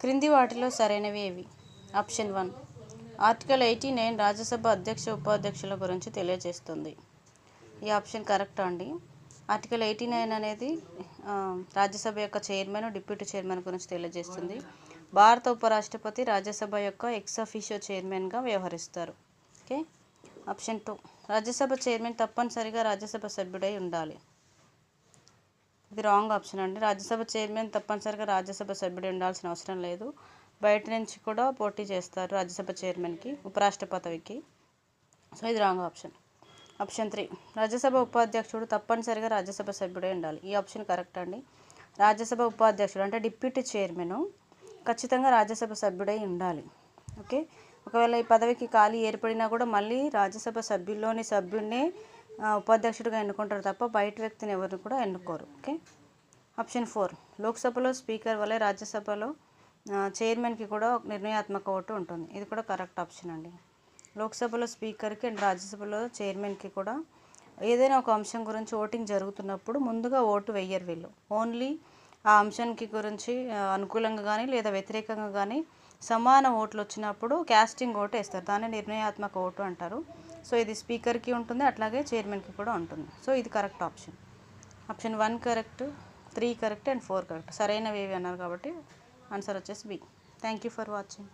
క్రింది వాటిలో సరైనవి ఏవి? ఆప్షన్ 1 ఆర్టికల్ 89 రాజ్యసభ అధ్యక్ష ఉపాధ్యక్షుల గురించి తెలియజేస్తుంది. ఈ ఆప్షన్ కరెక్టా అండి? ఆర్టికల్ 89 అనేది రాజ్యసభ యొక్క చైర్మన్, డిప్యూటీ చైర్మన్ గురించి తెలియజేస్తుంది. భారత ఉపరాష్ట్రపతి రాజ్యసభ యొక్క ఎక్స్ అఫీషియో చైర్మన్గా వ్యవహరిస్తారు. ఓకే. ఆప్షన్ 2 రాజ్యసభ చైర్మన్ తప్పనిసరిగా రాజ్యసభ సభ్యుడై ఉండాలి. ఇది రాంగ్ ఆప్షన్ అండి. రాజ్యసభ చైర్మన్ తప్పనిసరిగా రాజ్యసభ సభ్యుడై ఉండాల్సిన అవసరం లేదు. బయట నుంచి కూడా పోటీ చేస్తారు రాజ్యసభ చైర్మన్కి, ఉపరాష్ట్రపతి పదవికి. సో ఇది రాంగ్ ఆప్షన్. ఆప్షన్ 3 రాజ్యసభ ఉపాధ్యక్షుడు తప్పనిసరిగా రాజ్యసభ సభ్యుడై ఉండాలి. ఈ ఆప్షన్ కరెక్ట్ అండి. రాజ్యసభ ఉపాధ్యక్షుడు అంటే డిప్యూటీ చైర్మన్ ఖచ్చితంగా రాజ్యసభ సభ్యుడై ఉండాలి. ఓకే. ఒకవేళ ఈ పదవికి ఖాళీ ఏర్పడినా కూడా మళ్ళీ రాజ్యసభ సభ్యుడినే ఉపాధ్యక్షుడిగా ఎన్నుకుంటారు తప్ప బయట వ్యక్తిని ఎవరిని కూడా ఎన్నుకోరు. ఓకే. ఆప్షన్ 4 లోక్సభలో స్పీకర్ వలె రాజ్యసభలో చైర్మన్కి కూడా నిర్ణయాత్మక ఓటు ఉంటుంది. ఇది కూడా కరెక్ట్ ఆప్షన్ అండి. లోక్సభలో స్పీకర్కి అండ్ రాజ్యసభలో చైర్మన్కి కూడా ఏదైనా ఒక అంశం గురించి ఓటింగ్ జరుగుతున్నప్పుడు ముందుగా ఓటు వేయరు వీళ్ళు. ఓన్లీ ఆ అంశానికి గురించి అనుకూలంగా కానీ లేదా వ్యతిరేకంగా కానీ సమాన ఓట్లు వచ్చినప్పుడు క్యాస్టింగ్ ఓటు వేస్తారు. దాన్ని నిర్ణయాత్మక ఓటు అంటారు. సో ఇది స్పీకర్కి ఉంటుంది, అట్లాగే చైర్మన్కి కూడా ఉంటుంది. సో ఇది correct option. Option 1 correct, 3 correct and 4 correct. సరైనవి ఏవి అన్నారు కాబట్టి ఆన్సర్ వచ్చేసి B. Thank you for watching.